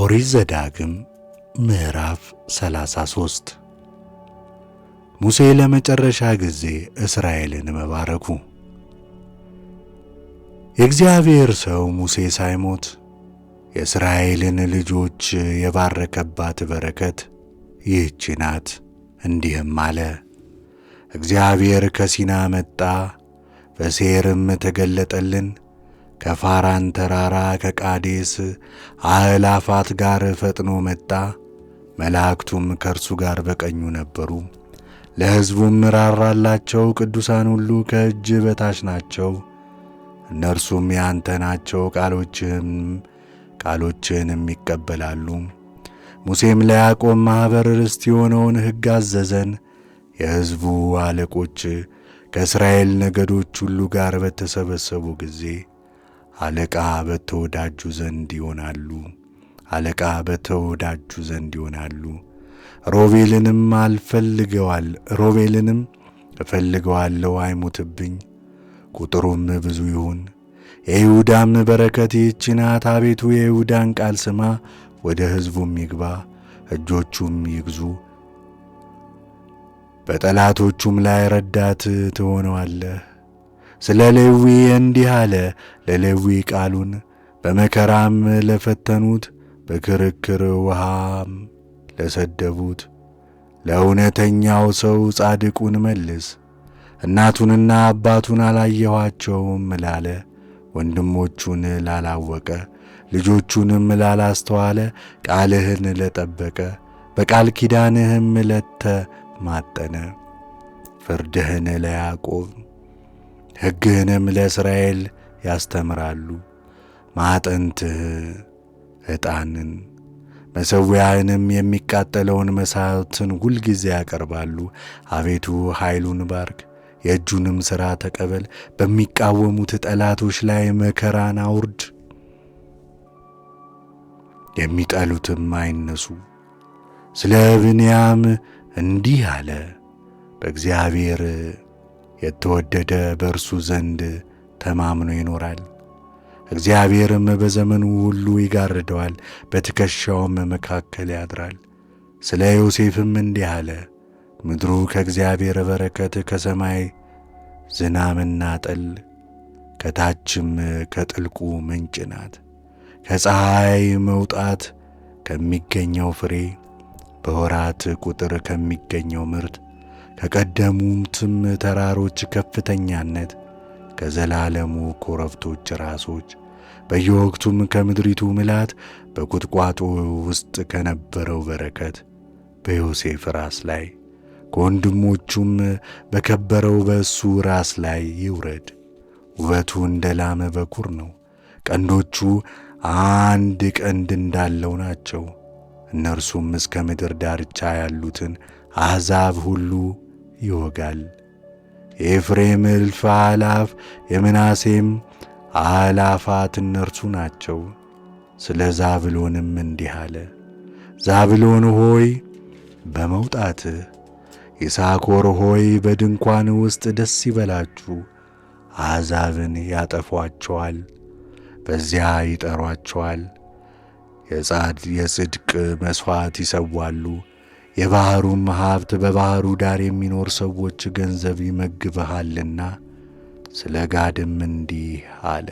ኦሪት ዘዳግም ምዕራፍ 33 ሙሴ ለመጨረሻ ጊዜ እስራኤልን መባረኩ። የእግዚአብሔር ሰው ሙሴ ሳይሞት የእስራኤልን ልጆች የባረከባት በረከት ይህች ናት። እንዲህም አለ። እግዚአብሔር ከሲና መጣ፣ በሴርም ተገለጠልን። ከፋራን ተራራ ከቃዴስ አእላፋት ጋር ፈጥኖ መጣ። መላእክቱም ከእርሱ ጋር በቀኙ ነበሩ። ለሕዝቡም ራራላቸው። ቅዱሳን ሁሉ ከእጅ በታች ናቸው። እነርሱም ያንተ ናቸው፣ ቃሎችህንም ይቀበላሉ። ሙሴም ለያዕቆብ ማኅበር ርስት የሆነውን ሕግ አዘዘን። የሕዝቡ አለቆች ከእስራኤል ነገዶች ሁሉ ጋር በተሰበሰቡ ጊዜ አለቃ በተወዳጁ ዘንድ ይሆናሉ። ሮቤልንም እፈልገዋለሁ፣ አይሙትብኝ፣ ቁጥሩም ብዙ ይሁን። የይሁዳም በረከት ይህች ናት። አቤቱ የይሁዳን ቃል ስማ፣ ወደ ሕዝቡም ይግባ፣ እጆቹም ይግዙ። በጠላቶቹም ላይ ረዳት ትሆነዋለህ። ስለ ሌዊ እንዲህ አለ። ለሌዊ ቃሉን በመከራም ለፈተኑት፣ በክርክር ውሃም ለሰደቡት ለእውነተኛው ሰው ጻድቁን መልስ። እናቱንና አባቱን አላየኋቸውም ላለ፣ ወንድሞቹን ላላወቀ፣ ልጆቹንም ላላስተዋለ፣ ቃልህን ለጠበቀ፣ በቃል ኪዳንህም ለተማጠነ፣ ፍርድህን ለያዕቆብ ሕግህንም ለእስራኤል ያስተምራሉ። ማዕጠንትህ ዕጣንን መሠዊያህንም የሚቃጠለውን መሥዋዕትን ሁልጊዜ ያቀርባሉ። አቤቱ ኃይሉን ባርክ፣ የእጁንም ሥራ ተቀበል። በሚቃወሙት ጠላቶች ላይ መከራን አውርድ፣ የሚጠሉትም አይነሱ። ስለ ብንያም እንዲህ አለ። በእግዚአብሔር የተወደደ በእርሱ ዘንድ ተማምኖ ይኖራል። እግዚአብሔርም በዘመኑ ሁሉ ይጋርደዋል፣ በትከሻውም መካከል ያድራል። ስለ ዮሴፍም እንዲህ አለ። ምድሩ ከእግዚአብሔር በረከት ከሰማይ ዝናምና ጠል ከታችም ከጥልቁ ምንጭ ናት። ከፀሐይ መውጣት ከሚገኘው ፍሬ፣ በወራት ቁጥር ከሚገኘው ምርት፣ ከቀደሙትም ተራሮች ከፍተኛነት፣ ከዘላለሙ ኮረብቶች ራሶች፣ በየወቅቱም ከምድሪቱ ምላት፣ በቁጥቋጦ ውስጥ ከነበረው በረከት በዮሴፍ ራስ ላይ ከወንድሞቹም በከበረው በእሱ ራስ ላይ ይውረድ። ውበቱ እንደ ላም በኩር ነው፣ ቀንዶቹ አንድ ቀንድ እንዳለው ናቸው። እነርሱም እስከ ምድር ዳርቻ ያሉትን አሕዛብ ሁሉ ይወጋል። የኤፍሬም እልፍ አእላፍ የምናሴም አእላፋት እነርሱ ናቸው። ስለ ዛብሎንም እንዲህ አለ። ዛብሎን ሆይ በመውጣትህ፣ ይሳኮር ሆይ በድንኳን ውስጥ ደስ ይበላችሁ። አሕዛብን ያጠፏቸዋል፣ በዚያ ይጠሯቸዋል። የጽድቅ መሥዋዕት ይሰዋሉ። የባሕሩም ሀብት በባሕሩ ዳር የሚኖር ሰዎች ገንዘብ ይመግብሃልና። ስለ ጋድም እንዲህ አለ።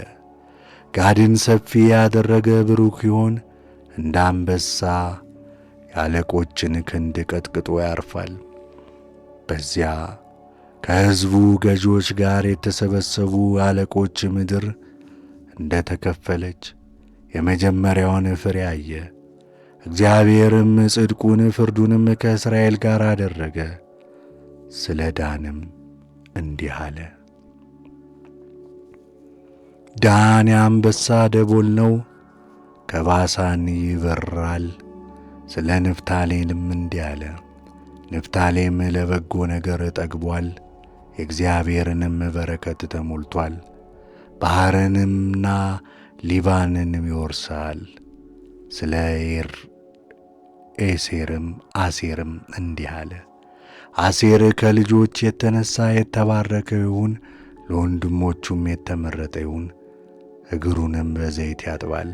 ጋድን ሰፊ ያደረገ ብሩክ ይሆን፣ እንደ አንበሳ የአለቆችን ክንድ ቀጥቅጦ ያርፋል። በዚያ ከሕዝቡ ገዦች ጋር የተሰበሰቡ አለቆች ምድር እንደ ተከፈለች የመጀመሪያውን ፍሬ አየ። እግዚአብሔርም ጽድቁን ፍርዱንም ከእስራኤል ጋር አደረገ። ስለ ዳንም እንዲህ አለ። ዳን የአንበሳ ደቦል ነው፣ ከባሳን ይበራል። ስለ ንፍታሌምም እንዲህ አለ። ንፍታሌም ለበጎ ነገር ጠግቧል፣ የእግዚአብሔርንም በረከት ተሞልቷል። ባሕርንምና ሊባንንም ይወርሳል። ስለ አሴርም እንዲህ አለ። አሴር ከልጆች የተነሣ የተባረከ ይሁን፣ ለወንድሞቹም የተመረጠ ይሁን። እግሩንም በዘይት ያጥባል፣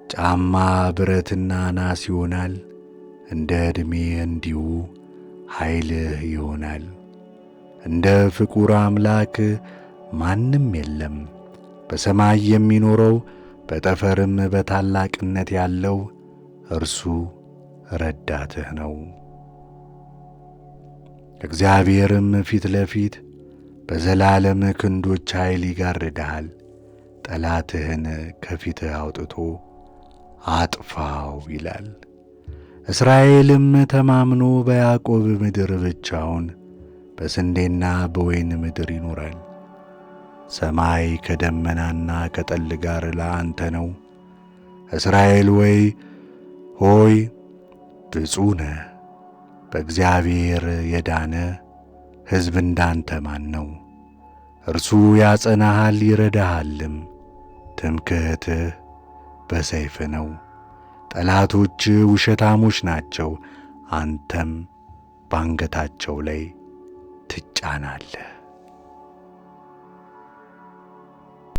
ጫማ ብረትና ናስ ይሆናል። እንደ ዕድሜ እንዲሁ ኃይልህ ይሆናል። እንደ ፍቁር አምላክ ማንም የለም። በሰማይ የሚኖረው በጠፈርም በታላቅነት ያለው እርሱ ረዳትህ ነው። እግዚአብሔርም ፊት ለፊት በዘላለም ክንዶች ኃይል ይጋርድሃል። ጠላትህን ከፊትህ አውጥቶ አጥፋው ይላል። እስራኤልም ተማምኖ በያዕቆብ ምድር ብቻውን በስንዴና በወይን ምድር ይኖራል። ሰማይ ከደመናና ከጠል ጋር ለአንተ ነው። እስራኤል ሆይ ብፁዕ ነህ። በእግዚአብሔር የዳነ ሕዝብ እንዳንተ ማን ነው? እርሱ ያጸናሃል ይረዳሃልም። ትምክህትህ በሰይፍ ነው። ጠላቶች ውሸታሞች ናቸው፣ አንተም ባንገታቸው ላይ ትጫናለህ።